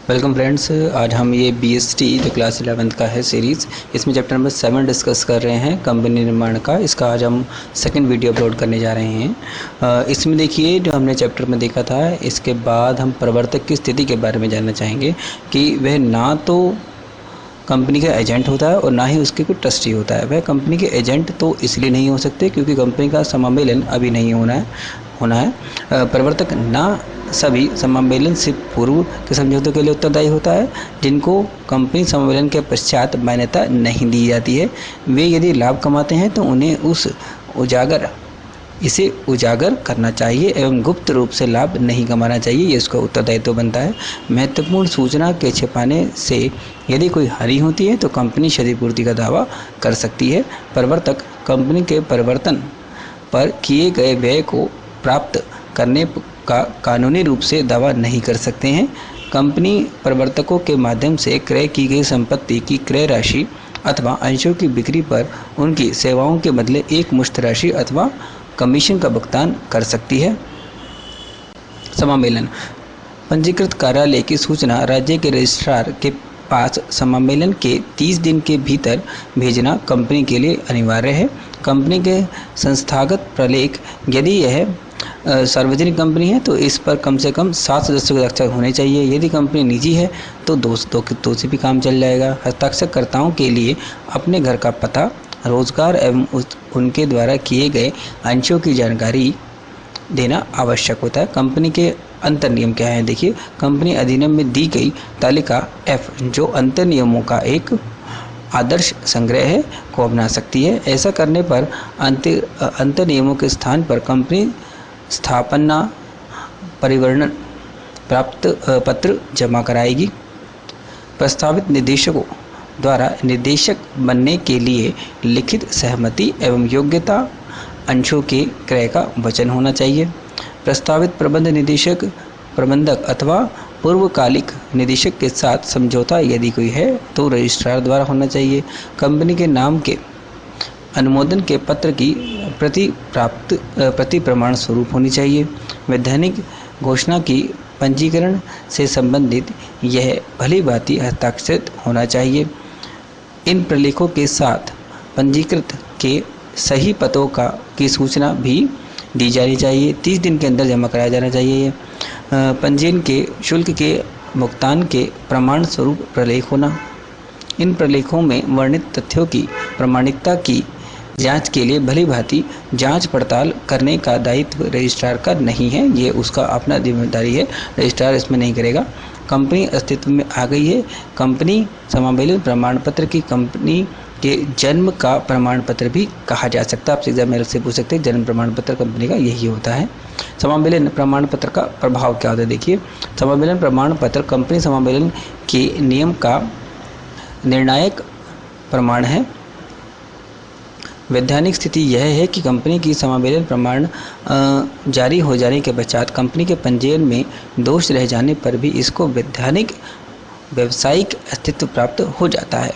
Welcome friends. आज हम ये BST जो क्लास 11th का है सीरीज़, इसमें चैप्टर नंबर 7 डिस्कस कर रहे हैं कंपनी निर्माण का। इसका आज हम सेकंड वीडियो अपलोड करने जा रहे हैं। इसमें देखिए जो हमने चैप्टर में देखा था, इसके बाद हम प्रवर्तक की स्थिति के बारे में जानना चाहेंगे कि वह ना तो कंपनी का एजेंट होता है और ना ही उसके कोई ट्रस्टी होता है। वह कंपनी के एजेंट तो इसलिए नहीं हो सकते क्योंकि कंपनी का समामेलन अभी नहीं होना है। प्रवर्तक ना सभी समामेलन से पूर्व के समझौतों के लिए उत्तरदायी होता है जिनको कंपनी समामेलन के पश्चात मान्यता नहीं दी जाती है। वे यदि लाभ कमाते हैं तो उन्हें इसे उजागर करना चाहिए एवं गुप्त रूप से लाभ नहीं कमाना चाहिए, ये उसका उत्तरदायित्व बनता है। महत्वपूर्ण सूचना के छिपाने से यदि कोई हानि होती है तो कंपनी क्षतिपूर्ति का दावा कर सकती है। प्रवर्तक कंपनी के परिवर्तन पर किए गए व्यय को प्राप्त करने का कानूनी रूप से दावा नहीं कर सकते हैं। कंपनी प्रवर्तकों के माध्यम से क्रय की गई संपत्ति की क्रय राशि अथवा अंशों की बिक्री पर उनकी सेवाओं के बदले एक मुश्त राशि अथवा कमीशन का भुगतान कर सकती है। समामेलन पंजीकृत कार्यालय की सूचना राज्य के रजिस्ट्रार के पास समामेलन के 30 दिन के भीतर भेजना कंपनी के लिए अनिवार्य है। कंपनी के संस्थागत प्रलेख, यदि यह सार्वजनिक कंपनी है तो इस पर कम से कम 7 सदस्यों के हस्ताक्षर होने चाहिए। यदि कंपनी निजी है तो दो से भी काम चल जाएगा। हस्ताक्षरकर्ताओं के लिए अपने घर का पता, रोजगार एवं उनके द्वारा किए गए अंशों की जानकारी देना आवश्यक होता है। कंपनी के अंतर नियम क्या है? देखिए, कंपनी अधिनियम में दी गई तालिका F जो अंतर नियमों का एक आदर्श संग्रह है को अपना सकती है। ऐसा करने पर अंतर नियमों के स्थान पर कंपनी स्थापना परिवर्तन प्राप्त पत्र जमा कराएगी। प्रस्तावित निदेशकों द्वारा निदेशक बनने के लिए लिखित सहमति एवं योग्यता अंशों के क्रय का वचन होना चाहिए। प्रस्तावित प्रबंधक अथवा पूर्वकालिक निदेशक के साथ समझौता यदि कोई है तो रजिस्ट्रार द्वारा होना चाहिए। कंपनी के नाम के अनुमोदन के पत्र की प्रति प्रमाण स्वरूप होनी चाहिए। वैधानिक घोषणा की पंजीकरण से संबंधित यह भली भांति हस्ताक्षरित होना चाहिए। इन प्रलेखों के साथ पंजीकृत के सही पतों की सूचना भी दी जानी चाहिए। 30 दिन के अंदर जमा कराया जाना चाहिए। पंजीयन के शुल्क के भुगतान के प्रमाण स्वरूप प्रलेख होना। इन प्रलेखों में वर्णित तथ्यों की प्रामाणिकता की जांच के लिए भली भांति जांच पड़ताल करने का दायित्व रजिस्ट्रार का नहीं है, ये उसका अपना जिम्मेदारी है, रजिस्ट्रार इसमें नहीं करेगा। कंपनी अस्तित्व में आ गई है। कंपनी समामेलन प्रमाण पत्र की कंपनी के जन्म का प्रमाण पत्र भी कहा जा सकता है। आपसे एग्जाम में से पूछ सकते हैं, जन्म प्रमाण पत्र कंपनी का यही होता है। समामेलन प्रमाण पत्र का प्रभाव क्या होता है? देखिए, समामेलन प्रमाण पत्र कंपनी समामेलन के नियम का निर्णायक प्रमाण है। वैधानिक स्थिति यह है कि कंपनी की समामेलन प्रमाण जारी हो जाने के पश्चात कंपनी के पंजीयन में दोष रह जाने पर भी इसको व्यावसायिक अस्तित्व प्राप्त हो जाता है।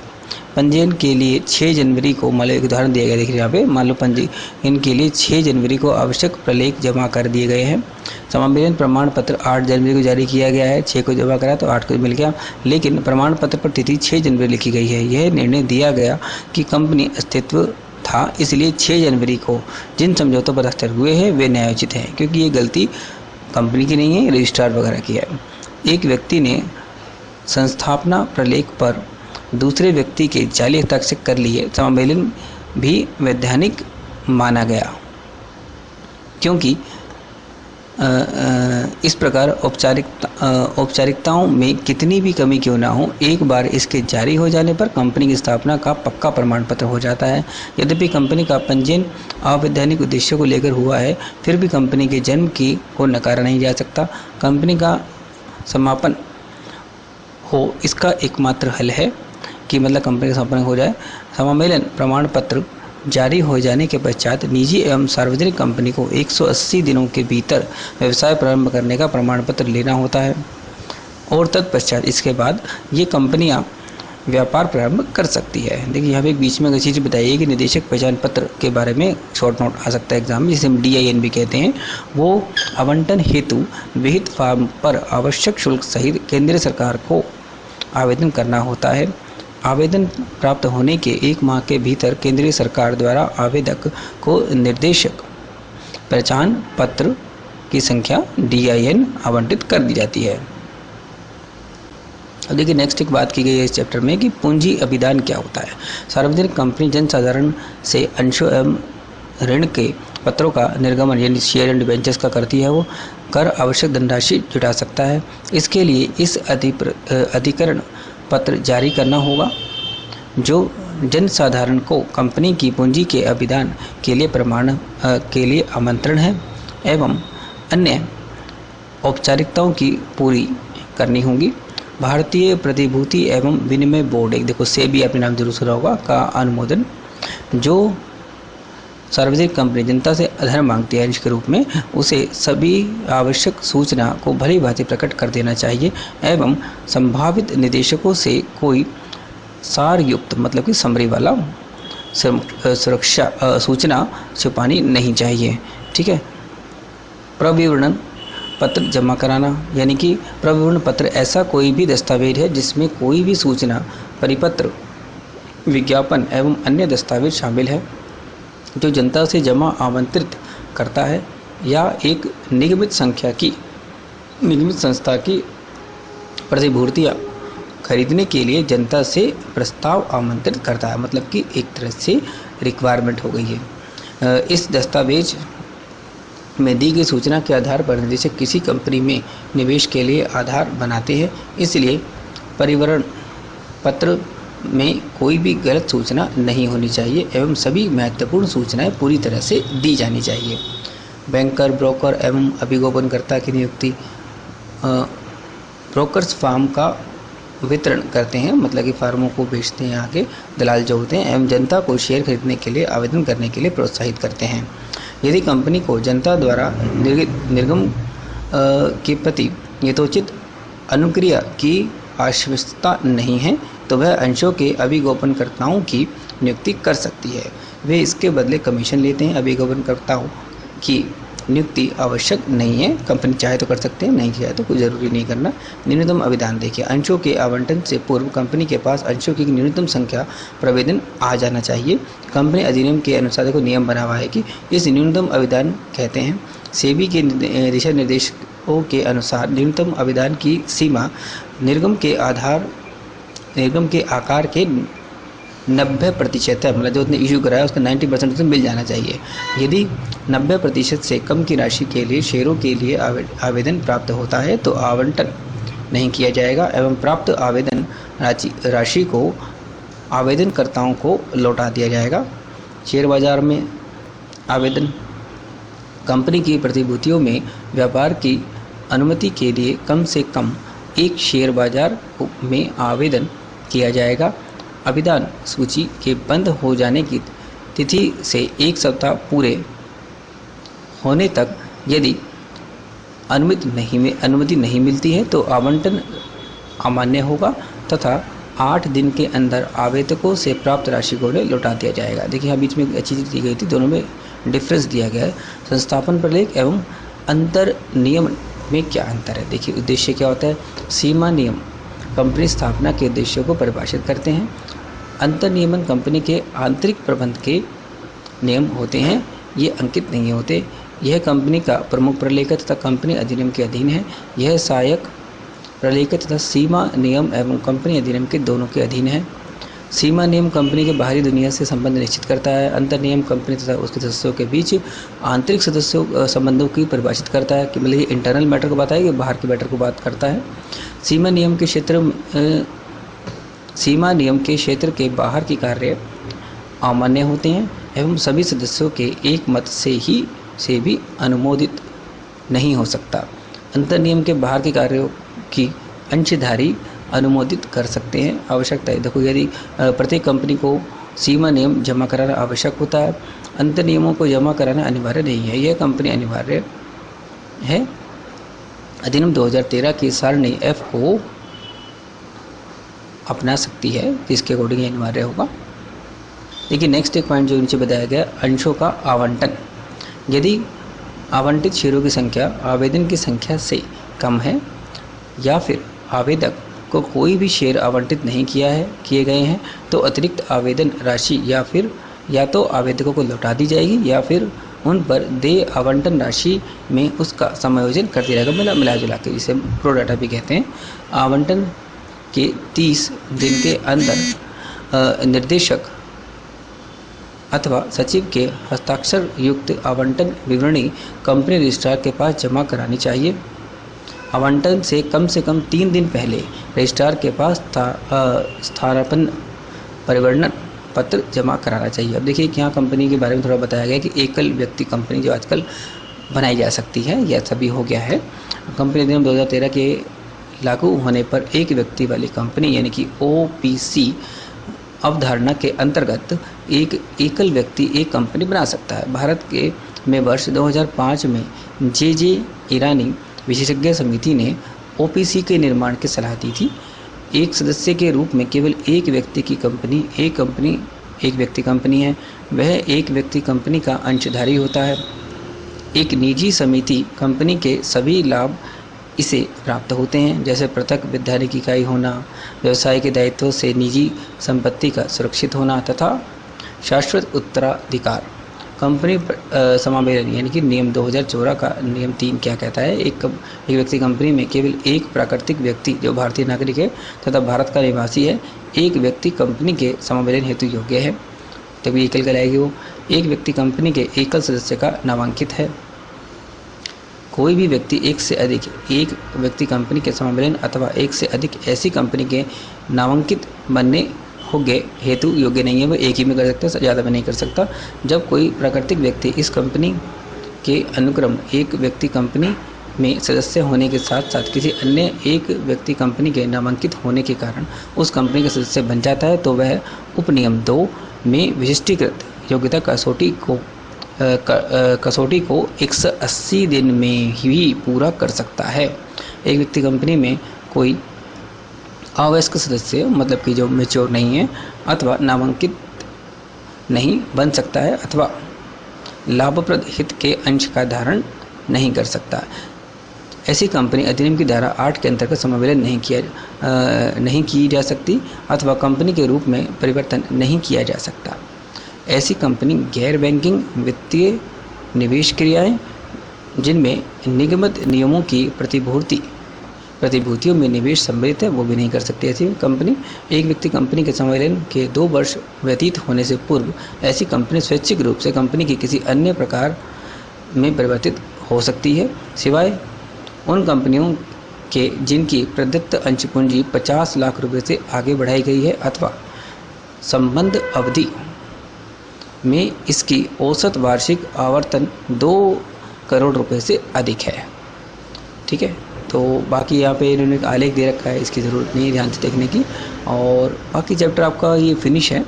पंजीयन के लिए 6 जनवरी को, मान लो एक उदाहरण दिया गया, देखिए यहाँ पे, मान लो पंजीयन के लिए 6 जनवरी को आवश्यक प्रलेख जमा कर दिए गए हैं। समामेलन प्रमाण पत्र 8 जनवरी को जारी किया गया है। 6 को जमा करा तो 8 को मिल गया, लेकिन प्रमाण पत्र पर तिथि 6 जनवरी लिखी गई है। यह निर्णय दिया गया कि कंपनी अस्तित्व था, इसलिए 6 जनवरी को जिन समझौतों पर हस्ताक्षर हुए हैं वे न्यायोचित हैं, क्योंकि ये गलती कंपनी की नहीं है, रजिस्ट्रार वगैरह की है। एक व्यक्ति ने संस्थापना प्रलेख पर दूसरे व्यक्ति के जाली हस्ताक्षर कर लिए, समामेलन भी वैधानिक माना गया, क्योंकि इस प्रकार औपचारिकताओं में कितनी भी कमी क्यों ना हो, एक बार इसके जारी हो जाने पर कंपनी की स्थापना का पक्का प्रमाण पत्र हो जाता है। यद्यपि कंपनी का पंजीयन अवैधानिक उद्देश्यों को लेकर हुआ है, फिर भी कंपनी के जन्म को नकारा नहीं जा सकता। कंपनी का समापन हो, इसका एकमात्र हल है कि मतलब कंपनी का समापन हो जाए। समामेलन प्रमाण पत्र जारी हो जाने के पश्चात निजी एवं सार्वजनिक कंपनी को 180 दिनों के भीतर व्यवसाय प्रारंभ करने का प्रमाण पत्र लेना होता है और तत्पश्चात इसके बाद ये कंपनियां व्यापार प्रारंभ कर सकती है। देखिए यहाँ पे एक बीच में अगर चीज़ बताइए कि निदेशक पहचान पत्र के बारे में शॉर्ट नोट आ सकता है एग्जाम में, जिसे हम DIN भी कहते हैं। वो आवंटन हेतु विहित फॉर्म पर आवश्यक शुल्क सहित केंद्र सरकार को आवेदन करना होता है। आवेदन प्राप्त होने के 1 माह के भीतर केंद्रीय सरकार द्वारा आवेदक को निर्देशक पहचान पत्र की संख्या DIN आवंटित कर दी जाती है। अब देखिए नेक्स्ट एक बात की गई है इस चैप्टर में कि पूंजी अभिदान क्या होता है। सार्वजनिक कंपनी जनसाधारण से अंशों एवं ऋण के पत्रों का निर्गमन यानी शेयर एंड डिबेंचर्स का करती है। वो कर आवश्यक धनराशि जुटा सकता है। इसके लिए इस अधिकरण पत्र जारी करना होगा जो जनसाधारण को कंपनी की पूंजी के अभिदान के लिए प्रमाण के लिए आमंत्रण है एवं अन्य औपचारिकताओं की पूरी करनी होगी। भारतीय प्रतिभूति एवं विनिमय बोर्ड, एक देखो सेबी आपने नाम जरूर सुना होगा, का अनुमोदन जो सार्वजनिक कंपनी जनता से धन मांगती है अंश के रूप में, उसे सभी आवश्यक सूचना को भली भांति प्रकट कर देना चाहिए एवं संभावित निदेशकों से कोई सारयुक्त मतलब कि समरी वाला सुरक्षा सूचना छुपानी नहीं चाहिए। ठीक है। प्रविवरण पत्र जमा कराना, यानी कि प्रविवरण पत्र ऐसा कोई भी दस्तावेज है जिसमें कोई भी सूचना, परिपत्र, विज्ञापन एवं अन्य दस्तावेज शामिल है जो जनता से जमा आमंत्रित करता है या एक निगमित संस्था की प्रतिभूतियाँ खरीदने के लिए जनता से प्रस्ताव आमंत्रित करता है। मतलब कि एक तरह से रिक्वायरमेंट हो गई है। इस दस्तावेज में दी गई सूचना के आधार पर निदेशक किसी कंपनी में निवेश के लिए आधार बनाते हैं। इसलिए परिवरण पत्र में कोई भी गलत सूचना नहीं होनी चाहिए एवं सभी महत्वपूर्ण सूचनाएं पूरी तरह से दी जानी चाहिए। बैंकर, ब्रोकर एवं अभिगोपनकर्ता की नियुक्ति, ब्रोकर्स फार्म का वितरण करते हैं, मतलब कि फार्मों को बेचते हैं, आगे दलाल जो होते हैं, एवं जनता को शेयर खरीदने के लिए आवेदन करने के लिए प्रोत्साहित करते हैं। यदि कंपनी को जनता द्वारा निर्गम के प्रति यथोचित अनुक्रिया की आवश्यकता नहीं है तो वह अंशों के अभिगोपनकर्ताओं की नियुक्ति कर सकती है। वे इसके बदले कमीशन लेते हैं। अभिगोपनकर्ताओं की नियुक्ति आवश्यक नहीं है, कंपनी चाहे तो कर सकते हैं, नहीं चाहे तो कोई ज़रूरी नहीं करना। न्यूनतम अभिदान देखिए, अंशों के आवंटन से पूर्व कंपनी के पास अंशों की न्यूनतम संख्या प्रवेदन आ जाना चाहिए। कंपनी अधिनियम के अनुसार देखो नियम बना हुआ है कि इस न्यूनतम अभिदान कहते हैं। सेबी के दिशा निर्देशों के अनुसार न्यूनतम अभिदान की सीमा निर्गम के आकार के 90% है, मतलब जो उसने इशू कराया उसका 90% उसे मिल जाना चाहिए। यदि 90% से कम की राशि के लिए शेयरों के लिए आवेदन प्राप्त होता है तो आवंटन नहीं किया जाएगा एवं प्राप्त आवेदन राशि को आवेदनकर्ताओं को लौटा दिया जाएगा। शेयर बाजार में आवेदन, कंपनी की प्रतिभूतियों में व्यापार की अनुमति के लिए कम से कम एक शेयर बाजार में आवेदन किया जाएगा। अभिदान सूची के बंद हो जाने की तिथि से 1 सप्ताह पूरे होने तक यदि अनुमति नहीं मिलती है तो आवंटन अमान्य होगा तथा 8 दिन के अंदर आवेदकों से प्राप्त राशि को लौटा दिया जाएगा। देखिए यहाँ बीच में एक अच्छी चीज़ दी गई थी, दोनों में डिफरेंस दिया गया है। संस्थापन प्रलेख एवं अंतर नियम में क्या अंतर है। देखिए उद्देश्य क्या होता है। सीमा नियम कंपनी स्थापना के उद्देश्यों को परिभाषित करते हैं। अंतर नियमन कंपनी के आंतरिक प्रबंध के नियम होते हैं, ये अंकित नहीं होते। यह कंपनी का प्रमुख प्रलेखक तथा कंपनी अधिनियम के अधीन है। यह सहायक प्रलेखक तथा सीमा नियम एवं कंपनी अधिनियम के दोनों के अधीन है। सीमा नियम कंपनी के बाहरी दुनिया से संबंध निश्चित करता है। अंतर नियम कंपनी तथा उसके सदस्यों के बीच आंतरिक संबंधों की परिभाषित करता है कि मतलब ये इंटरनल मैटर को बताया कि बाहर के मैटर को बात करता है। सीमा नियम के क्षेत्र के बाहर के कार्य अमान्य होते हैं एवं सभी सदस्यों के एक मत से भी अनुमोदित नहीं हो सकता। अंतर नियम के बाहर के कार्यों की अंशधारी अनुमोदित कर सकते हैं। आवश्यकता है, देखो यदि प्रत्येक कंपनी को सीमा नियम जमा कराना आवश्यक होता है, अंतर नियमों को जमा कराना अनिवार्य नहीं है। यह कंपनी अनिवार्य है। अधिनियम 2013 की सारणी F को अपना सकती है, जिसके अकॉर्डिंग ये अनिवार्य होगा। देखिए नेक्स्ट एक पॉइंट जो नीचे बताया गया, अंशों का आवंटन। यदि आवंटित शेयरों की संख्या आवेदन की संख्या से कम है या फिर आवेदक को कोई भी शेयर आवंटित नहीं किए गए हैं तो अतिरिक्त आवेदन राशि या तो आवेदकों को लौटा दी जाएगी या फिर उन पर देय आवंटन राशि में उसका समायोजन कर दिया जाएगा, मिला जुला के, जिसे प्रोडाटा भी कहते हैं। आवंटन के 30 दिन के अंदर निदेशक अथवा सचिव के हस्ताक्षर युक्त आवंटन विवरणी कंपनी रजिस्ट्रार के पास जमा करानी चाहिए। आवंटन से कम 3 दिन पहले रजिस्ट्रार के पास स्थानापन्न परिवर्तन पत्र जमा कराना चाहिए। अब देखिए यहाँ कंपनी के बारे में थोड़ा बताया गया कि एकल व्यक्ति कंपनी जो आजकल बनाई जा सकती है, यह सभी हो गया है। कंपनी अधिनियम 2013 के लागू होने पर एक व्यक्ति वाली कंपनी यानी कि OPC अवधारणा के अंतर्गत एक एकल व्यक्ति एक कंपनी बना सकता है। भारत में वर्ष 2005 में JJ ईरानी विशेषज्ञ समिति ने OPC के निर्माण की सलाह दी थी। एक सदस्य के रूप में केवल एक व्यक्ति की कंपनी एक व्यक्ति कंपनी है, वह एक व्यक्ति कंपनी का अंशधारी होता है। एक निजी समिति कंपनी के सभी लाभ इसे प्राप्त होते हैं, जैसे पृथक वैधानिक इकाई होना, व्यवसाय के दायित्वों से निजी संपत्ति का सुरक्षित होना तथा शाश्वत उत्तराधिकार। कंपनी समावेशन यानी कि नियम 2014 का नियम 3 क्या कहता है, एक व्यक्ति कंपनी में केवल एक प्राकृतिक व्यक्ति जो भारतीय नागरिक है तथा भारत का निवासी है, एक व्यक्ति कंपनी के समावेशन हेतु योग्य है, तभी एकल कहलाएगी वो। एक व्यक्ति कंपनी के एकल सदस्य का नामांकित है। कोई भी व्यक्ति एक व्यक्ति कंपनी के समावेशन अथवा एक से अधिक ऐसी कंपनी के नामांकित बनने हेतु योग्य नहीं है, वो एक ही में कर सकता है, ज़्यादा में नहीं कर सकता। जब कोई प्राकृतिक व्यक्ति इस कंपनी के अनुक्रम एक व्यक्ति कंपनी में सदस्य होने के साथ साथ किसी अन्य एक व्यक्ति कंपनी के नामांकित होने के कारण उस कंपनी का सदस्य बन जाता है तो वह उपनियम 2 में विशिष्टीकृत योग्यता कसौटी को 180 दिन में ही पूरा कर सकता है। एक व्यक्ति कंपनी में कोई अवयस्क सदस्य मतलब कि जो मैच्योर नहीं है अथवा नामांकित नहीं बन सकता है अथवा लाभप्रद हित के अंश का धारण नहीं कर सकता। ऐसी कंपनी अधिनियम की धारा 8 के अंतर्गत समावेशन नहीं की जा सकती अथवा कंपनी के रूप में परिवर्तन नहीं किया जा सकता। ऐसी कंपनी गैर बैंकिंग वित्तीय निवेश क्रियाएं जिनमें निगमित नियमों की प्रतिभूतियों में निवेश सम्मिलित है वो भी नहीं कर सकती। ऐसी कंपनी एक व्यक्ति कंपनी के समावेशन के 2 वर्ष व्यतीत होने से पूर्व ऐसी कंपनी स्वैच्छिक रूप से कंपनी की किसी अन्य प्रकार में परिवर्तित हो सकती है, सिवाय उन कंपनियों के जिनकी प्रदत्त अंश पूंजी 50 लाख रुपए से आगे बढ़ाई गई है अथवा संबंध अवधि में इसकी औसत वार्षिक आवर्तन 2 करोड़ रुपए से अधिक है। ठीक है, तो बाकी यहाँ पे इन्होंने एक आलेख दे रखा है, इसकी ज़रूरत नहीं है ध्यान से देखने की। और बाकी चैप्टर आपका ये फिनिश है,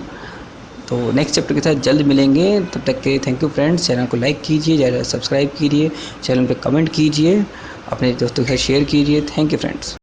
तो नेक्स्ट चैप्टर के साथ जल्द मिलेंगे। तब तक के थैंक यू फ्रेंड्स। चैनल को लाइक कीजिए, चैनल सब्सक्राइब कीजिए, चैनल पे कमेंट कीजिए, अपने दोस्तों के साथ शेयर कीजिए। Thank you friends.